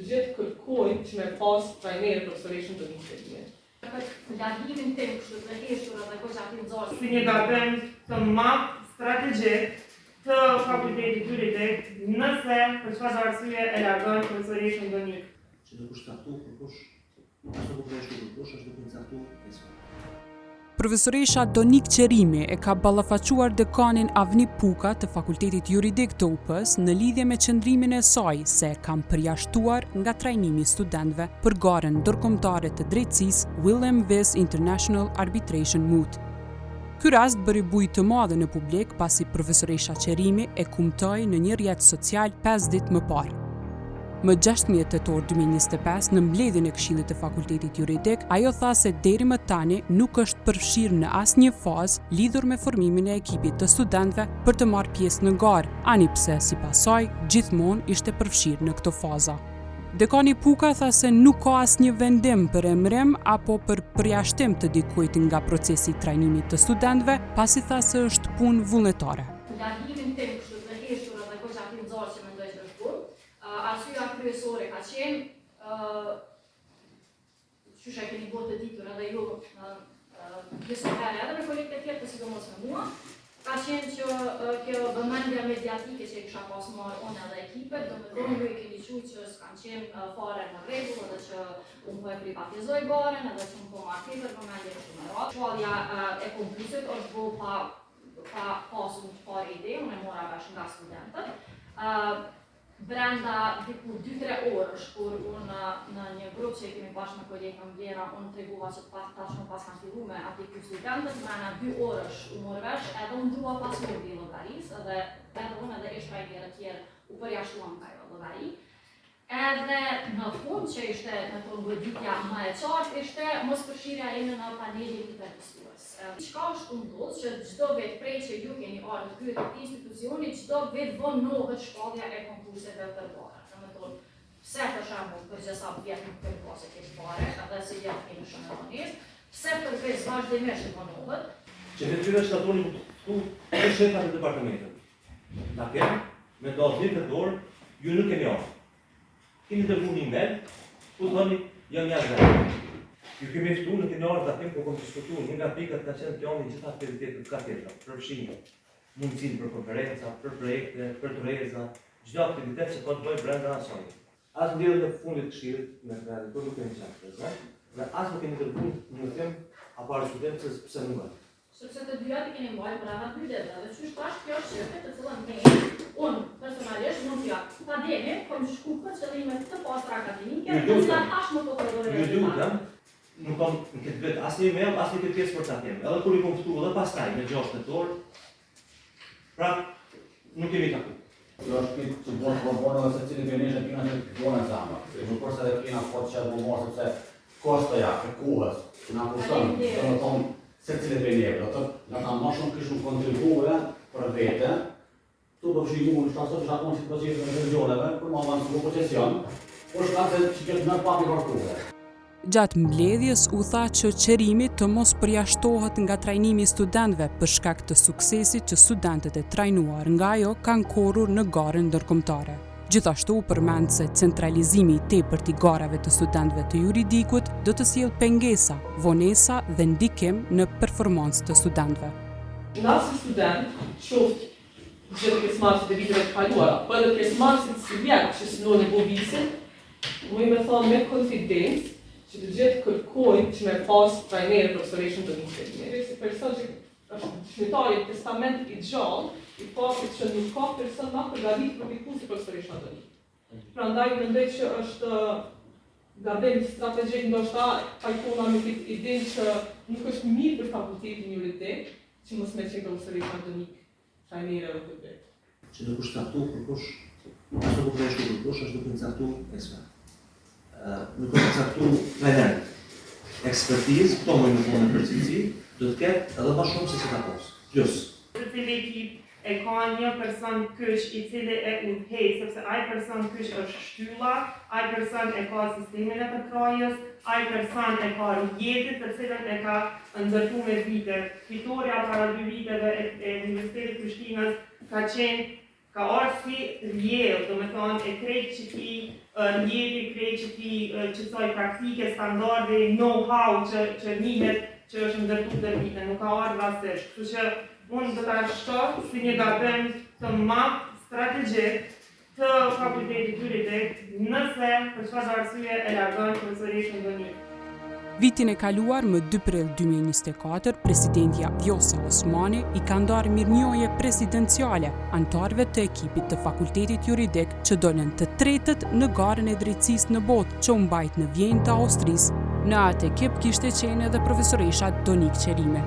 të gjithë kërkojnë që me pas trajnerë profesoreshën të një Largimin tim kështu të heshur edhe koqa të nxorës. Si një gabim të madh strategjik të fakultetit juridik, nëse për çfarë arsye e largon profesoreshën ndonjë. Që do kushtartu përkush, ashtu ku përshtu përkush, është do kushtartu esma. Profesoresha Donik Qerimi e ka ballafaquar dekanin Avni Puka të Fakultetit Juridik të UP-s në lidhje me qëndrimin e saj se e kam përjashtuar nga trajnimi studentëve për garën ndërkombëtare të drejtësisë Willem Vis International Arbitration Moot. Ky rast bëri bujë të madhe në publik pasi profesoresha Qerimi e kumtoi në një rrjet social 5 ditë më parë. Më 16 tetor 2025 në mbledhjen e Këshillit të Fakultetit Juridik, ajo tha se deri më tani nuk është përfshirë në asnjë fazë lidhur me formimin e ekipit të studentëve për të marrë pjesë në garë, ani pse sipas saj gjithmonë ishte përfshirë në këto faza. Dekani Puka tha se nuk ka asnjë vendim për emërim apo për përjashtim të dikujt nga procesi i trajnimit të studentëve, pasi tha se është punë vullnetare. Largimin tim kështu të heshur edhe koqa të nxorës që mendoj se është punë. Arsyeja kryesore ka qenë, qysh e keni bërë të ditur edhe ju disa herë edhe me kolegët e tjerë të sidomos me mua, ka qenë që kjo vëmendja mediatike që i kisha pas marrë unë edhe ekipet, domethënë ju e keni thënë që s'kan qenë fare në rregull edhe që unë po e privatizoj garën edhe që unë po marr tepër vëmendje kështu me radhë. Shkallja e konkursit është bërë pa pasur çfarë ide, unë e mora vesh nga studentët. Brenda diku 2-3 orësh, kur unë në një grup që kemi bashkë me kolegën Vlera, unë tregova që tashmë pas kanë filluar me aty ky studentët, brenda 2 orësh u morë vesh, edhe unë dua pas mundje llogarisë, edhe unë edhe ish trajnerë të tjerë u përjashtuam nga ajo llogari. Edhe në fund që ishte në tonë goditja më e qartë, ishte mos përfshirja ime në panelin intervistues. Çka është ndodhur që çdo vit prej që ju keni ardhur këtu te institucioni, çdo vit vonohet shkallja e konkurseve të gara. Domethënë, pse për shembull për gjasa vjet nuk ka pasë këtë bare, edhe si jap kemi shumë vonesë, pse për vit vazhdimisht vonohet. Që detyra shtatoni këtu të shefa të departamentit. Ta kemë me dosje të dorë, ju nuk keni ardhur. Keni të vuni email, ku thoni jam jashtë. Ju kemi ftuar në keni ardhur aty ku kemi diskutuar një nga pikat ka qenë pjani gjithë aktivitetet katedra, përfshirje, mundësinë për konferenca, për projekte, për tureza, çdo aktivitet që po të bëjë brenda asaj. As ndjerë në fundit të këshillit me kreditor nuk kemi çfarë, dhe as nuk kemi dërguar një tim apo studentës pse nuk bëhet. Sepse të dyja të keni mbajtur brava 2 vjetra, dhe çu tash kjo është çështje të cilën ne, unë personalisht nuk ja. Ta dini, kam shku për qëllime të pastra akademike, dhe tash më po përdoroj. Nuk kam në këtë vetë asnjë email, asnjë këtë pjesë për ta them. Edhe kur i kom ftuar edhe pastaj me 6 tetor, pra nuk kemi takuar. Kjo është pikë që bën probleme dhe secili prej nesh e kena që bën examen. Nuk është edhe kena fort që do mos sepse kostoja e kohës na kushton, domethënë secili prej neve, do të thotë na ka më shumë kishun kontribuar për vete. Tu do të shihim shtatë të shakon si procesin e religioneve, për më avancuar procesion, por shkak se çiket më pak i varkuar. Gjatë mbledhjes u tha që Qerimi të mos përjashtohet nga trajnimi i studentëve për shkak të suksesit që studentët e trajnuar nga ajo kanë korrur në garën ndërkombëtare. Gjithashtu u përmend se centralizimi i tepërt i garave të studentëve të juridikut do të sjellë pengesa, vonesa dhe ndikim në performancën të studentëve. Na si student, qoftë gjithë pjesëmarrësit e viteve të kaluara, po edhe pjesëmarrësit subjekt që synojnë bovisin, mu i me thonë me konfidencë që të gjithë kërkojnë që me pas trajnerë profesoreshën të një si person që është shmitari e testament i gjallë, i pasit që nuk ka person ma përgadit për viku si profesoreshën të një. Prandaj mendoj që është gabim strategjik ndoshta pajtona me këtë idenë që nuk është mirë për fakultetin juridik që mos me qenë profesoreshën të një trajnerë të vetë. Që do kushtartu përkush, ashtu ku përshtu përkush, është do kushtartu esma. Nuk do të caktu trajner. Ekspertizë, këto më në punë përgjithësi, do të ketë edhe më shumë se si ka pas. Plus. Secili ekip e ka një person kyç i cili e udhëheq, sepse ai person kyç është shtylla, ai person e ka sistemin e përkrajës, ai person e ka rrjetet të cilën e ka ndërtuar me vite. Fitoria para 2 viteve e Universitetit të Prishtinës ka ardhur si rrjedh, domethënë e krejt që ndjeki krejt që ti qësoj praktike, standarde, know-how që njihet që është ndërtu dhe vite, nuk ka ardhur rastësisht. Kështu që unë do ta shoh si një gabim të madh strategjik të fakultetit juridik nëse për çfarë arsye e largon profesoreshën Donik. Vitin e kaluar, më 2 prill 2024, presidentja Vjosa Osmani i ka ndarë mirënjohje presidenciale anëtarëve të ekipit të fakultetit juridik që dolën të tretët në garën e drejtësisë në botë që u mbajt në Vjenë të Austrisë. Në atë ekip kishte qenë edhe profesoresha Donik Qerime.